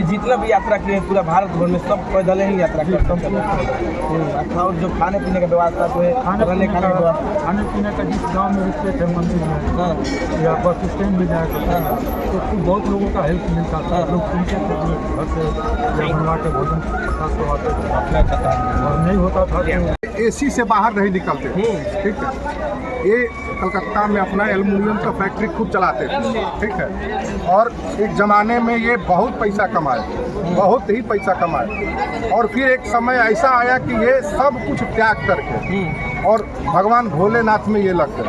ये जितना भी यात्रा किए पूरा भारत भर में सब पैदल ही यात्रा करते हैं। और जो खाने पीने का व्यवस्था तो है, खाने पीने का जिस गांव में रुकते थे मंदिर में या बस स्टैंड में जाकर तो बहुत लोगों का हेल्प मिलता था। लोग सुनते थे घर से या बनवा के भोजन करवाते थे और नहीं होता था तो एसी से बाहर नहीं निकलते थे। ठीक है, ये कलकत्ता में अपना एल्युमिनियम का फैक्ट्री खुद चलाते थे। ठीक है, और एक ज़माने में ये बहुत पैसा कमाए, बहुत ही पैसा कमाए, और फिर एक समय ऐसा आया कि ये सब कुछ त्याग करके और भगवान भोलेनाथ में ये लग गए।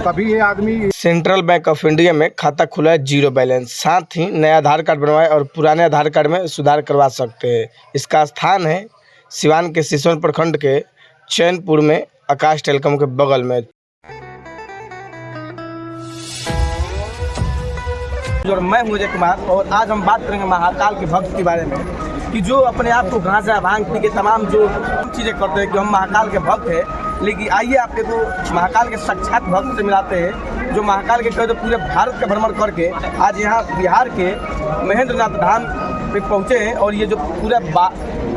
तभी ये आदमी सेंट्रल बैंक ऑफ इंडिया में खाता खुला है जीरो बैलेंस, साथ ही नया आधार कार्ड बनवाए और पुराने आधार कार्ड में सुधार करवा सकते हैं। इसका स्थान है सिवान के सिसवन प्रखंड के चैनपुर में, आकाश टेलीकॉम के बगल में। और मैं हूं अजय कुमार और आज हम बात करेंगे महाकाल के भक्त के बारे में कि जो अपने आप को गांजा भांग पी के तमाम जो चीज़ें करते हैं कि हम महाकाल के भक्त हैं। लेकिन आइए आपके को महाकाल के साक्षात भक्त से मिलाते हैं जो महाकाल के कहते पूरे भारत का भ्रमण करके आज यहाँ बिहार के महेंद्रनाथ धाम पे पहुँचे हैं। और ये जो पूरा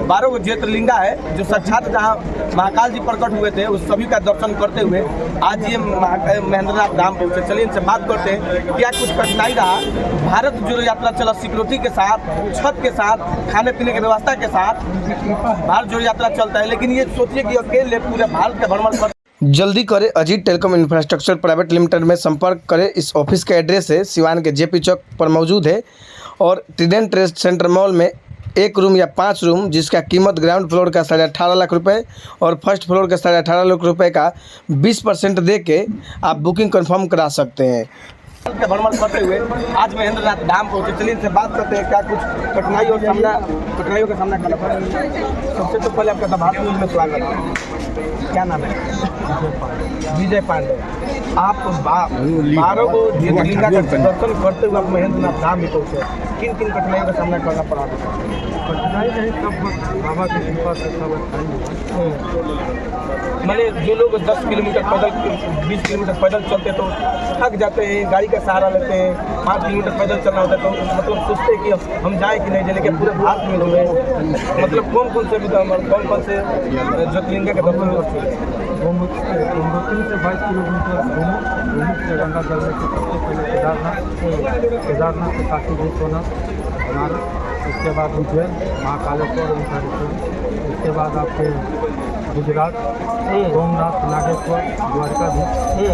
12 ज्योतिर्लिंगा है जो साक्षात जहाँ महाकाल जी प्रकट हुए थे उस सभी का दर्शन करते हुए आज ये महेंद्रनाथ धाम पहुँचे। चलिए इनसे बात करते हैं क्या कुछ कठिनाई रहा। भारत जोड़ो यात्रा चला सिक्योरिटी के साथ, छत के साथ, खाने पीने की व्यवस्था के साथ भारत जोड़ो यात्रा चलता है। लेकिन ये सोचिए कि अकेले पूरे भारत का भ्रमण कर जल्दी करें। Ajit telecom infrastructure private limited में संपर्क करें। इस ऑफिस का एड्रेस है सिवान के जेपी चौक पर मौजूद है और ट्राइडेंट ट्रेड सेंटर मॉल में 1 रूम या 5 रूम जिसका कीमत ग्राउंड फ्लोर का 18.5 लाख रुपए और फर्स्ट फ्लोर का 18.5 लाख रुपए का 20% दे के आप बुकिंग कंफर्म करा सकते हैं। का भ्रमण करते हुए आज महेंद्रनाथ धाम पहुँचे। चलिए इनसे बात करते हैं क्या कुछ कठिनाइयों का सामना करना पड़ा। सबसे तो पहले आपका भारत न्यूज़ में स्वागत है। क्या नाम है? विजय पांडे। आप 12 को ज्योतिर्लिंगा का दर्शन करते हुए आप महेंद्रनाथ धाम भी पहुँचे। किन किन कठिनाइयों का सामना करना पड़ा? कठिनाई नहीं, सब बाबा की कृपा से सब मैंने जो लोग 10 किलोमीटर पैदल 20 किलोमीटर पैदल चलते तो थक जाते हैं, गाड़ी का सहारा लेते हैं, 5 किलोमीटर पैदल चलना होता है तो मतलब सोचते हैं कि हम जाए कि नहीं जाए। लेकिन पूरे भारत में हुए मतलब कौन कौन से ज्योतिर्लिंगा के दर्शन करते हैं? 3 से 22 किलोमीटर घूमू से गंगा जल में सबसे पहले केदारनाथ से काशी विश्वनाथ बनारस, उसके बाद उज्जैन महाकालेश्वर ओंकारेश्वर, उसके बाद आपके गुजरात सोमनाथ नागेश्वर द्वारकाधीश,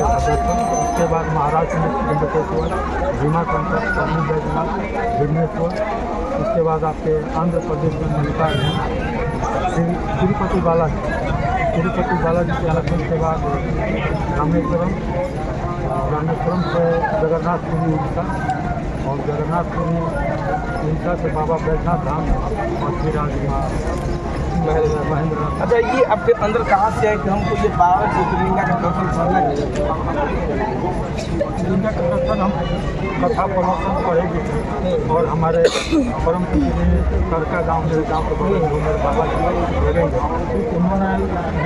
उसके बाद महाराष्ट्र में त्र्यंबकेश्वर भीमाशंकर स्वामी बैजनाथ विघ्नेश्वर, उसके बाद आपके आंध्र प्रदेश में मल्लिकार्जुन तिरुपति बालाजी के अलग के बाद रामेश्वरम से जगन्नाथपुरी उड़ीसा और जगन्नाथपुरी उड़ीसा से बाबा बैजनाथ धाम और फिर आज महेंद्रनाथ। अच्छा, ये आपके अंदर कहाँ से है कि हमको ये 12 ज्योतिर्लिंगा का दर्शन करना है? ज्योतिर्लिंगा का दर्शन हम कथा प्रवचन पढ़ेंगे और हमारे परम पूजनीय सरका गाँव मेरे गाँव के बगल में मेरे बाबा जी रहेंगे। उन्होंने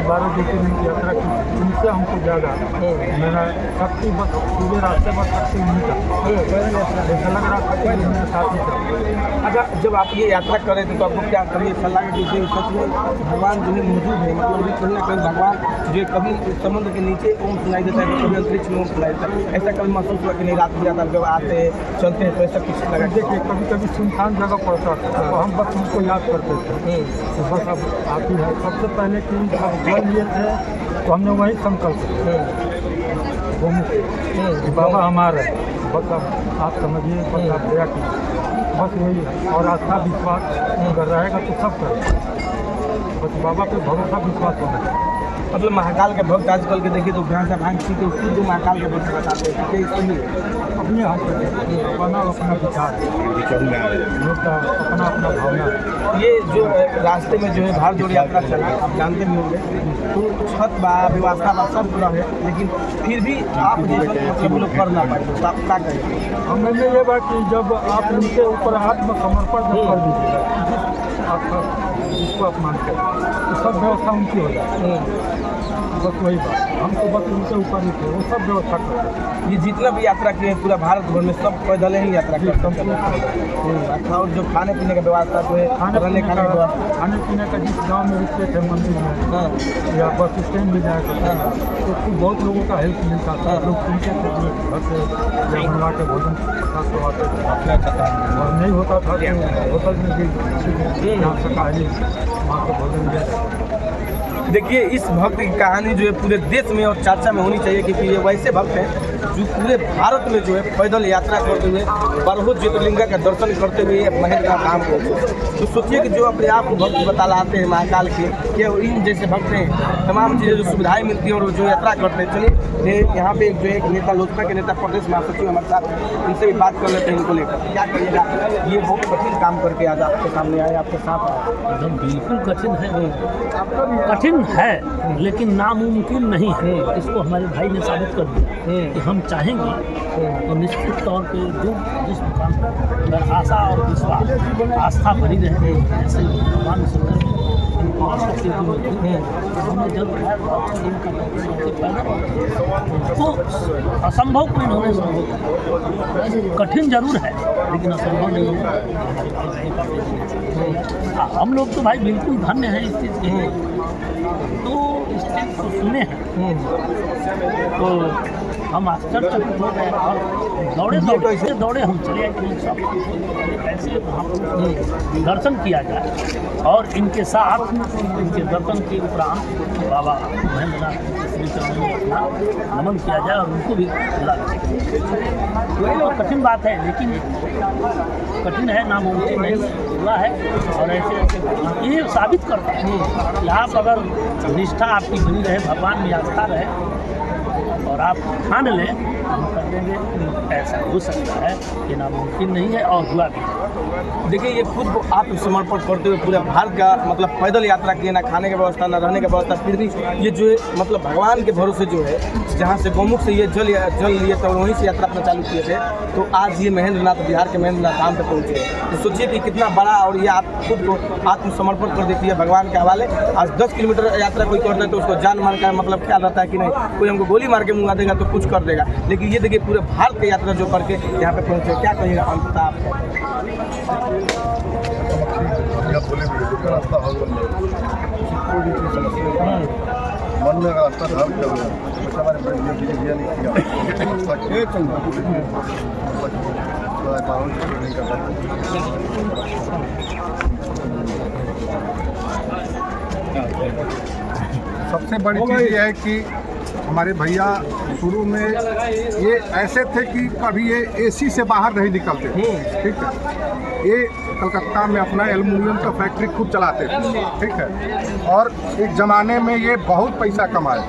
12 ज्योतिर्लिंग की यात्रा की, उनसे हमको ज़्यादा मेरा शक्ति बस पूरे रास्ते बस शक्ति नहीं था, ऐसा लग रहा था कि मेरे साथ ही था। अच्छा, जब आप ये यात्रा कर रहे थे तो आपको क्या कभी ऐसा लगा कि सच में भगवान जो है मौजूद है? मतलब भी कहीं ना कहीं भगवान जो कभी समुद्र के नीचे ओम सुनाई देता है तो कभी अंतरिक्ष में ओम सुनाई देता है, ऐसा कभी महसूस हुआ कि नहीं? रात ज़्यादा जब आते चलते हैं तो ऐसा कुछ लगा? देखिए, कभी कभी सुनसान जगह पड़ता था तो हम बस उनको याद करते थे तो बस अब आती है। सबसे पहले कि जब जल लिए थे तो हमने वही संकल्प बाबा हमारा बस अब आप समझिए, बस आप दया कीजिए, बस यही। और आस्था विश्वास अगर रहेगा तो सब करेगा, बस बाबा पे भरोसा विश्वास होना चाहिए। मतलब महाकाल के भक्त आजकल के देखिए तो गांजा भांग पी के खुद महाकाल के भक्त बताते हैं कि सही अपने हाथ से अपना विचार अपना भावना। ये जो रास्ते में जो है भारत जोड़ो यात्रा चला, आप जानते भी होंगे तो छत व्यवस्था सब पूरा है, लेकिन फिर भी आप जैसे मतलब लोग कर ना पाए तो आप क्या करेंगे? हमें ये बात कि जब आप उनके ऊपर आत्मसमर्पण कर दीजिएगा आपका जिसको आप मानते हैं तो सब व्यवस्था उनकी हो जाए, बस वही बात। हम तो बस उनके ऊपर ही थे, वो सब व्यवस्था करते। ये जितना भी यात्रा किए हैं पूरा भारत भर में सब पैदल ही यात्रा करते हैं। अच्छा, और जो खाने पीने का व्यवस्था जो है रहने खाने की व्यवस्था, खाने पीने का जिस गाँव में रुकते थे मंदिर में हाँ या बस स्टैंड भी जाया करते हाँ। थे, तो फिर बहुत लोगों का हेल्प मिलता था। लोग सुनते थे कि घर से या बनवा के भोजन करवाते थे, और नहीं होता था तो होटल में भी यहाँ शाकाहारी वहाँ से भोजन दिया जाता था। देखिए, इस भक्त की कहानी जो है पूरे देश में और चर्चा में होनी चाहिए, क्योंकि ये वैसे भक्त हैं जो पूरे भारत में जो है पैदल यात्रा करते हुए 12 ज्योतिर्लिंगा का दर्शन करते हुए ये महेंद्र नाथ धाम को। तो सोचिए कि जो अपने आप को भक्त बतलाते हैं महाकाल के, कि इन जैसे भक्त हैं तमाम चीज़ें जो सुविधाएं मिलती हैं और जो यात्रा करते हैं। चलिए यहाँ पे जो एक नेता, लोजपा के नेता प्रदेश महासचिव हमारे साथ, इनसे भी बात कर लेते हैं इनको लेकर। क्या कहिएगा, ये बहुत कठिन काम करके आज आपके सामने आए, आपके साथ आए? एकदम बिल्कुल कठिन है, कठिन है लेकिन नामुमकिन नहीं है। इसको हमारे भाई ने साबित कर दिया कि हम चाहेंगे तो निश्चित तौर पे जो जिस मुकाम पर अगर आशा और विश्वास आस्था बनी रहे, ऐसे भगवान सुंदर उनको आशक्ति मिलती है। हमने जब तो असंभव को इन्होंने संभव, कठिन जरूर है लेकिन असंभव नहीं है। हम लोग तो भाई बिल्कुल धन्य हैं इस चीज़ के लिए। तो इस चीज़ को सुने हैं तो हम आश्चर्यचकित हो गए और दौड़े हम चले सब कैसे वहाँ पर दर्शन किया जाए, और इनके साथ इनके दर्शन के उपरांत बाबा महेंद्र नाथ श्री चरणों में अपना नमन किया जाए और उनको भी बुला जाए। तो कठिन बात है, लेकिन कठिन है, नामुमकिन नहीं हुआ है। और ऐसे ये साबित करता है कि आप अगर निष्ठा आपकी बनी रहे, भगवान में आस्था रहे और आप ठान लें, हम कर देंगे। ऐसा हो सकता है कि नामुमकिन नहीं है और हुआ भी। देखिए, ये खुद को आत्मसमर्पण करते हुए पूरे भारत का मतलब पैदल यात्रा किए, ना खाने की व्यवस्था ना रहने की व्यवस्था, फिर भी ये जो है मतलब भगवान के भरोसे जो है, जहाँ से गौमुख से ये जल लिए थे और वहीं से यात्रा अपना चालू किए थे, तो आज ये महेंद्र नाथ, बिहार के महेंद्र नाथ धाम पे पहुँचे। तो सोचिए कि कितना बड़ा, और ये आप खुद को आत्मसमर्पण कर देती है भगवान के हवाले। आज 10 किलोमीटर यात्रा कोई करता है तो उसको जान मान का मतलब क्या रहता है कि नहीं, कोई हमको गोली मार के मुँगा देगा तो कुछ कर देगा, लेकिन ये देखिए पूरे भारत की यात्रा जो करके यहाँ पे पहुँचे। क्या कहिएगा अंततः आप? रास्ता हल बन जाए, कोई भी चीज़ समस्या मन में रास्ता हल कर दिया, हमारे बड़े नहीं किया नहीं कर सबसे बड़ी चीज़ ये है कि हमारे भैया शुरू में ये ऐसे थे कि कभी ये एसी से बाहर नहीं निकलते थे, ठीक है। ये कलकत्ता में अपना एल्युमिनियम का फैक्ट्री खुद चलाते थे, ठीक है। और एक ज़माने में ये बहुत पैसा कमाए,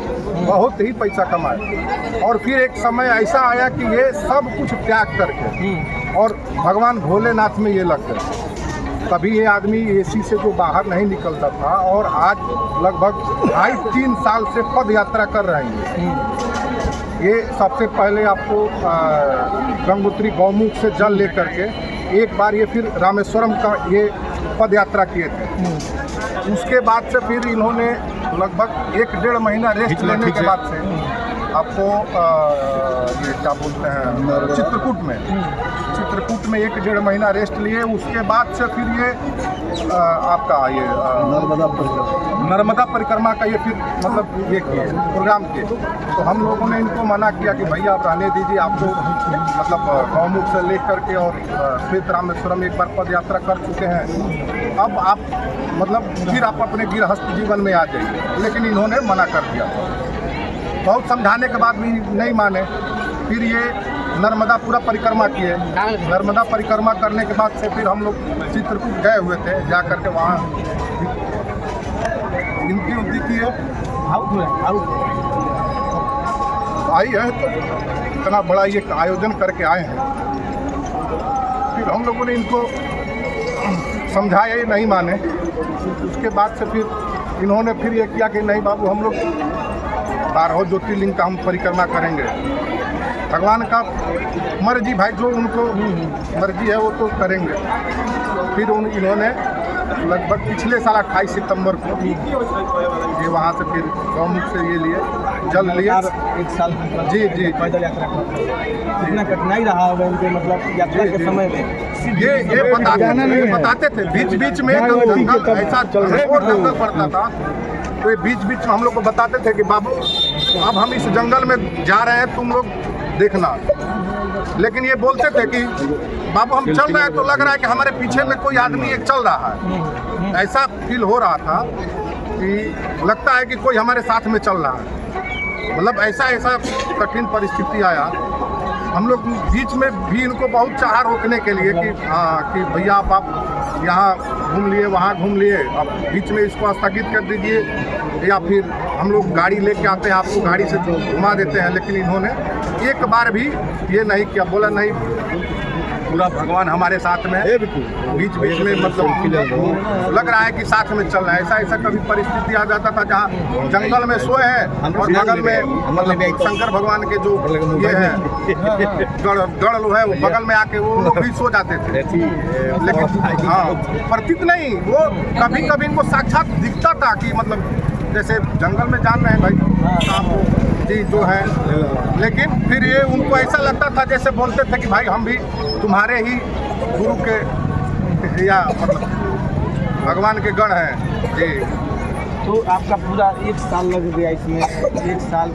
बहुत ही पैसा कमाए। और फिर एक समय ऐसा आया कि ये सब कुछ त्याग करके और भगवान भोलेनाथ में ये लग गए। तभी ये आदमी एसी से जो बाहर नहीं निकलता था, और आज लगभग 2.5-3 साल से पद यात्रा कर रहे हैं। ये सबसे पहले आपको गंगोत्री गौमुख से जल लेकर के एक बार ये फिर रामेश्वरम का ये पद यात्रा किए थे। उसके बाद से फिर इन्होंने लगभग 1-1.5 महीना रेस्ट लेने के बाद से आपको ये क्या बोलते हैं चित्रकूट में 1-1.5 महीना रेस्ट लिए। उसके बाद से फिर ये आपका ये नर्मदा परिक्रमा का ये फिर मतलब ये किए प्रोग्राम किए। तो हम लोगों ने इनको मना किया कि भैया आप रहने दीजिए, आपको मतलब गौमुख से लेकर के और फिर रामेश्वरम एक बार पद यात्रा कर चुके हैं, अब आप मतलब फिर आप अपने गृहस्थ जीवन में आ जाइए। लेकिन इन्होंने मना कर दिया, बहुत समझाने के बाद भी नहीं माने। फिर ये नर्मदा पूरा परिक्रमा किए। नर्मदा परिक्रमा करने के बाद से फिर हम लोग चित्रकूट गए हुए थे, जा कर के वहाँ गिनती उनती की है, आई है। तो इतना बड़ा ये आयोजन करके आए हैं। फिर हम लोगों ने इनको समझाया, ये नहीं माने। उसके बाद से फिर इन्होंने फिर ये किया कि नहीं बाबू, हम लोग 12 ज्योतिर्लिंग का हम परिक्रमा करेंगे। भगवान का मर्जी भाई, जो उनको मर्जी है वो तो करेंगे। फिर इन्होंने लगभग पिछले साल 28 सितंबर को ये वहाँ से फिर गौमुख से ये लिए जल लिए। एक साल जी जी पैदल यात्रा करते हैं, कितना कठिनाई रहा होगा उनके मतलब यात्रा के समय में। ये बताते थे बीच बीच में जंगल ऐसा घोर जंगल पड़ता था, तो ये बीच बीच में हम लोग को बताते थे कि बाबू अब हम इस जंगल में जा रहे हैं, तुम लोग देखना। लेकिन ये बोलते थे कि बाबू हम चल रहे हैं तो लग रहा है कि हमारे पीछे में कोई आदमी एक चल रहा है, ऐसा फील हो रहा था कि लगता है कि कोई हमारे साथ में चल रहा है। मतलब ऐसा कठिन परिस्थिति आया। हम लोग बीच में भी इनको बहुत चाहा रोकने के लिए कि हाँ कि भैया आप यहाँ घूम लिए वहाँ घूम लिए, अब बीच में इसको स्थगित कर दीजिए या फिर हम लोग गाड़ी लेके आते हैं आपको गाड़ी से घुमा देते हैं। लेकिन इन्होंने एक बार भी ये नहीं किया, बोला नहीं पूरा भगवान हमारे साथ में है। बीच बीच में मतलब लग रहा है कि साथ में चल रहा है। ऐसा कभी परिस्थिति आ जाता था जहाँ जंगल में सोए हैं और बगल में मतलब शंकर भगवान के जो ये है गढ़ लो है वो बगल में आके वो लोग भी सो जाते थे। लेकिन हाँ प्रतीत नहीं, वो कभी कभी इनको साक्षात दिखता था कि मतलब जैसे जंगल में जान रहे हैं भाई सांप जी जो है। लेकिन फिर ये उनको ऐसा लगता था जैसे बोलते थे कि भाई हम भी तुम्हारे ही गुरु के या मतलब भगवान के गण हैं जी। तो आपका पूरा एक साल लग गया इसमें, एक साल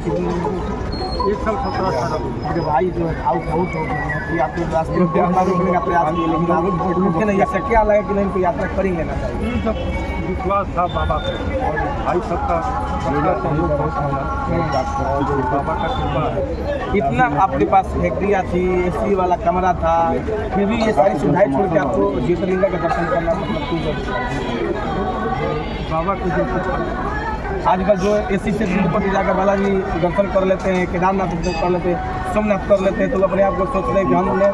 एक साल 17-18 भाई जो है भाव बहुत हो गए हैं कि आप लोग रास्ते में रोकने का प्रयास किए, लेकिन आप रुके नहीं। ऐसा क्या लगा कि नहीं इनको यात्रा कर ही लेना चाहिए? ये सब विश्वास था बाबा पे और भाई सबका सहयोग बहुत मिला और जो बाबा का कृपा है। इतना आपके पास फैक्ट्रिया थी, एसी वाला कमरा था, फिर भी ये सारी सुविधाएं छोड़ के आपको ज्योतिर्लिंगा का दर्शन करना मतलब क्यों जरूरी? बाबा की जो आजकल जो एसी से तिरुपति जाकर बालाजी दर्शन कर लेते हैं, केदारनाथ दर्शन कर लेते हैं, सोमनाथ कर लेते हैं, तो अपने आप को सोच रहे हैं कि हमने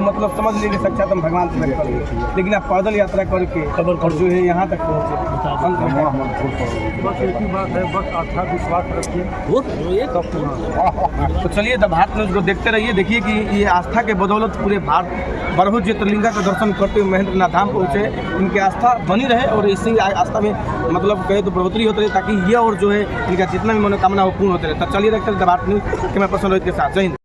मतलब समझ लिए कि साक्षात हम भगवान से कर लिए। लेकिन आप पैदल यात्रा करके और जो है यहाँ तक पहुँचे। बस एक ही बात है, बस अच्छा विश्वास रखिए सब पूरा। तो चलिए द भारत न्यूज़ को देखते रहिए। देखिए कि ये आस्था के बदौलत पूरे भारत बरहु ज्योतिर्लिंगा का दर्शन करते हुए महेंद्र नाथ धाम पहुँचे। इनकी आस्था बनी रहे और इसी आस्था में मतलब कहे तो बढ़ोतरी होती रहे, ताकि ये और जो है इनका जितना भी मनोकामना वो पूर्ण होते रहे। तो चलिए देखते हैं the Bharat news camera person Rohit के साथ। जय हिंद।